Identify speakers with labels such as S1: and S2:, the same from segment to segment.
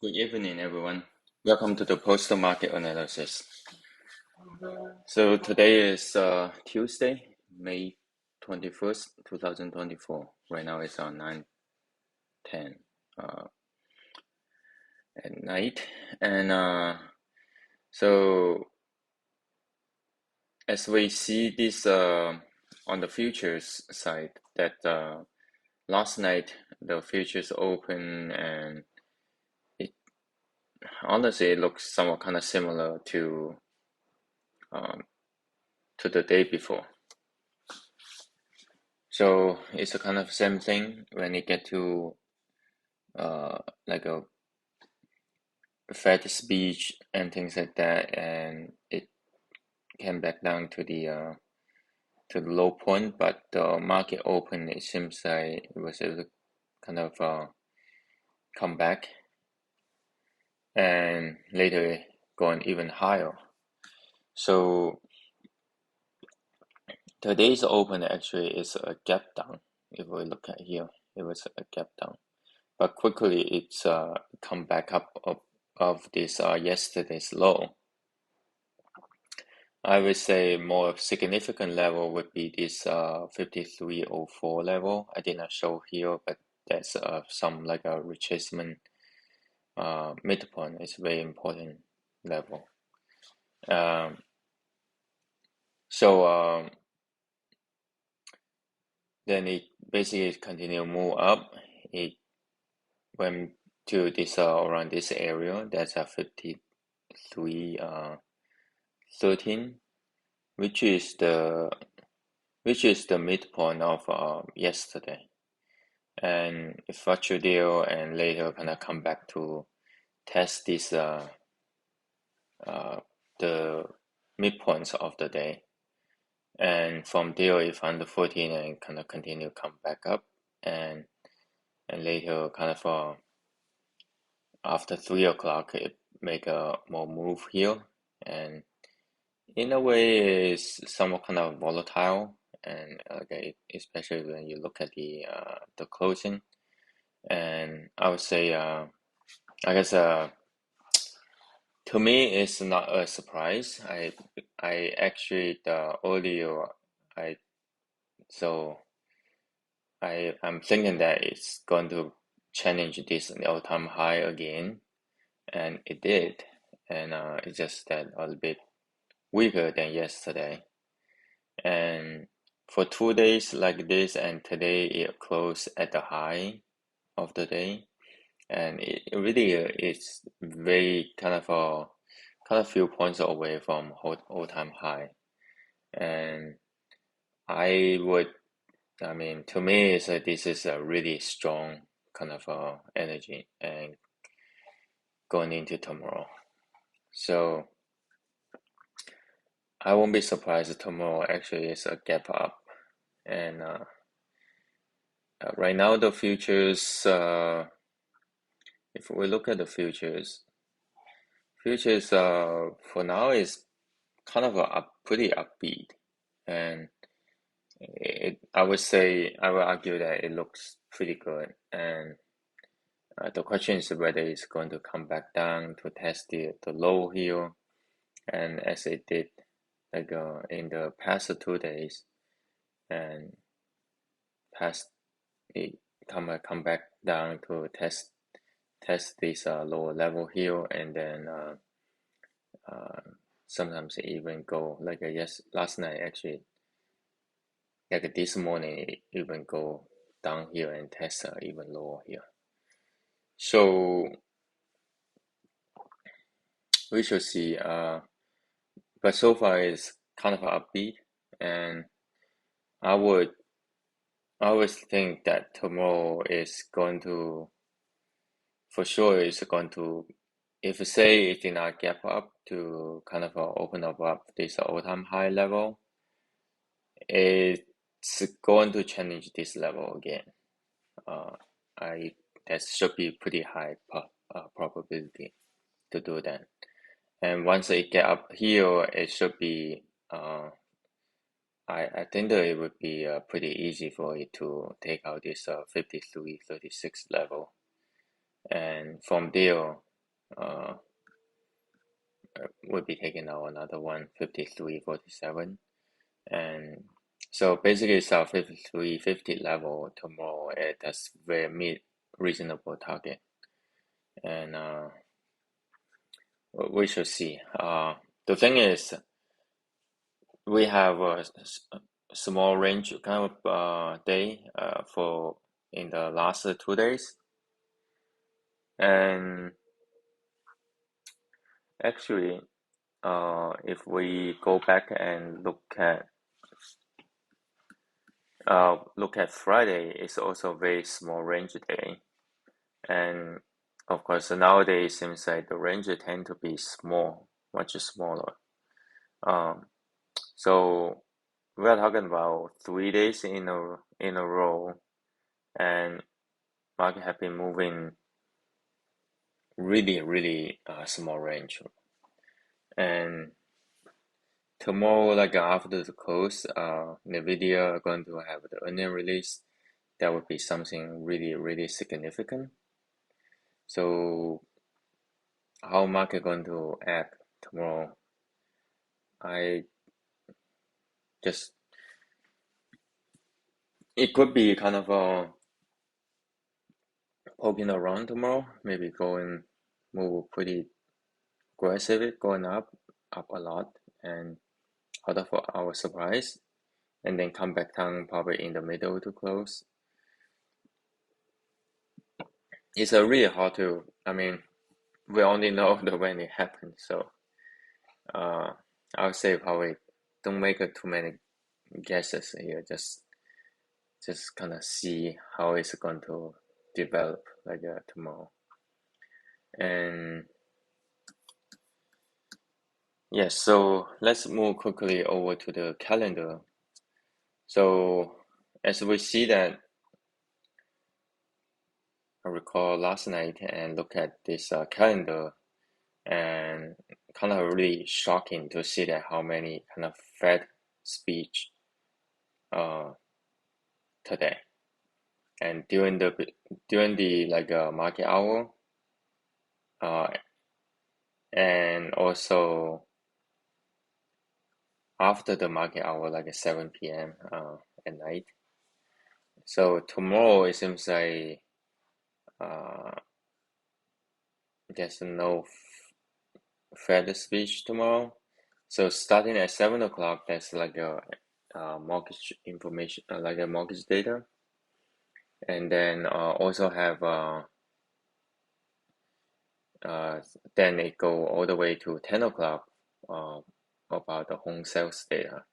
S1: Good evening, everyone. Welcome to the Postal Market Analysis. So today is Tuesday, May 21st, 2024. Right now it's on 9:10 at night. And so as we see this on the futures side, that last night the futures open and it honestly it looks somewhat kind of similar to the day before. So it's a kind of same thing when you get to like a Fed speech and things like that, and it came back down to the low point, but the market open. It seems like it was able to kind of come back, and later going even higher. So today's open actually is a gap down. If we look at here, it was a gap down. But quickly it's come back up of this yesterday's low. I would say more significant level would be this 5304 level. I did not show here, but that's some like a retracement midpoint. It's very important level. So then it basically continue move up. It went to this around this area. That's a 5313, which is the midpoint of yesterday, and it fluctuated there and later gonna come back to test this the midpoints of the day, and from there it found the 14 and kind of continue come back up, and later kind of after 3 o'clock it make a more move here, and in a way is somewhat kind of volatile, and especially when you look at the closing, and I would say I guess to me it's not a surprise. I actually the earlier I so I'm thinking that it's going to challenge this all-time high again, and it did, and it's just that a little bit weaker than yesterday. And for 2 days like this, and today it closed at the high of the day, and it really is very kind of few points away from all-time high. And I mean, to me, it's this is a really strong kind of energy and going into tomorrow. So I won't be surprised if tomorrow actually is a gap up. And right now, the futures, if we look at the futures for now is kind of pretty upbeat, and I would argue that it looks pretty good, and the question is whether it's going to come back down to test the low here, and as it did like in the past 2 days, and past it come back down to test this lower level here, and then sometimes it even go like last night actually, like this morning it even go down here and test even lower here. So we should see, but so far it's kind of upbeat, and I would always think that tomorrow is going to, for sure, is going to, if say it did not gap up to kind of open up this all-time high level, it's going to challenge this level again. That should be pretty high probability to do that. And once it get up here, it should be I think that it would be pretty easy for it to take out this 5336 level, and from there will be taking out another one 53.47, and so basically it's our 53.50 level tomorrow. That's very mid reasonable target, and we should see. The thing is, we have a small range kind of day for in the last 2 days, and actually, if we go back and look at Friday, it's also a very small range day, and of course nowadays it seems like the range tend to be small, much smaller. Um, so we are talking about 3 days in a row, and market have been moving really small range, and tomorrow, like after the close, Nvidia are going to have the earning release. That would be something really significant. So how market going to act tomorrow? I just it could be kind of poking around tomorrow, maybe move pretty aggressive, going up a lot, and out of our surprise, and then come back down probably in the middle to close. It's a really hard to. I mean, we only know the when it happens, so uh, I would say probably don't make too many guesses here. Just kind of see how it's going to develop like tomorrow. And yes, so let's move quickly over to the calendar. So as we see that, I recall last night and look at this calendar, and kind of really shocking to see that how many kind of Fed speech uh today. And during the like market hour, uh, and also after the market hour, like at 7 p.m. At night. So tomorrow it seems like uh, there's no Fed speech tomorrow. So starting at 7 o'clock, that's like a mortgage information, like a mortgage data, and then also have uh, then it go all the way to 10 o'clock about the home sales data,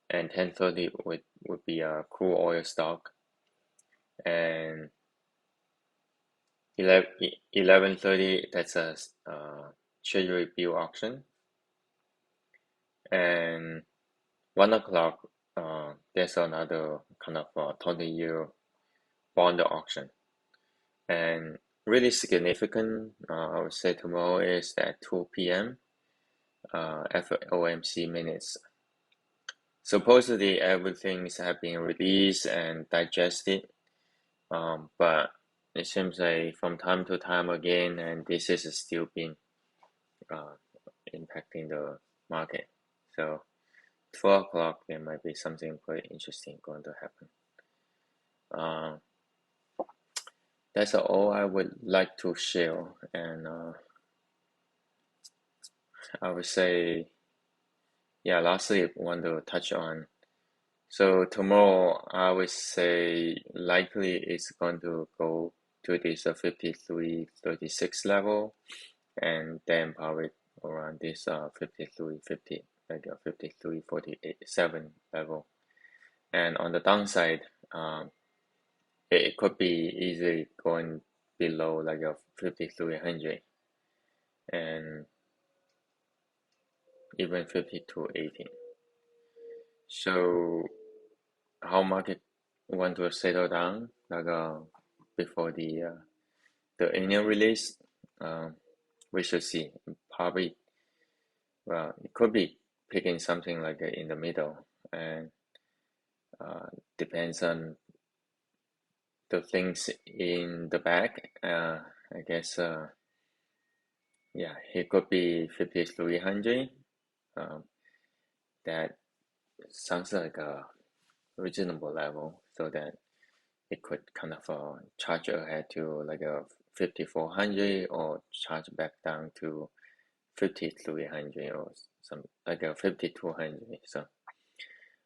S1: and 10:30 would be a crude oil stock, and 11:30 that's a treasury bill auction, and 1 o'clock there's another kind of 20-year bond auction, and really significant I would say tomorrow is at 2 p.m. FOMC minutes. Supposedly everything's have been released and digested, but it seems like from time to time again, and this is still being uh, impacting the market. So 12 o'clock there might be something quite interesting going to happen. Uh, that's all I would like to share, and I would say, yeah, lastly, I want to touch on. So tomorrow, I would say likely it's going to go to this 53.36 level, and then probably around this 53.50, like 53.47 level. And on the downside, it could be easily going below like a 5300 and even 5280. So how market want to settle down like before the annual release, um, we should see. Probably, well, it could be picking something like in the middle, and uh, depends on the things in the back. I guess Yeah, it could be 5300. Um, that sounds like a reasonable level, so that it could kind of charge ahead to like a 5400 or charge back down to 5300 or some like a 5200. So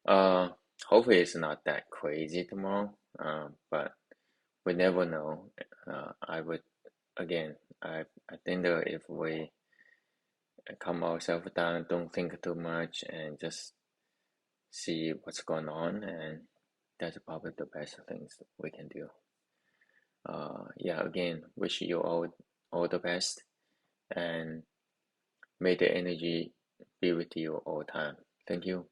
S1: uh, hopefully it's not that crazy tomorrow. But we never know. I would again. I think that if we calm ourselves down, don't think too much, and just see what's going on, and that's probably the best things we can do. Yeah, again, wish you all the best, and may the energy be with you all the time. Thank you.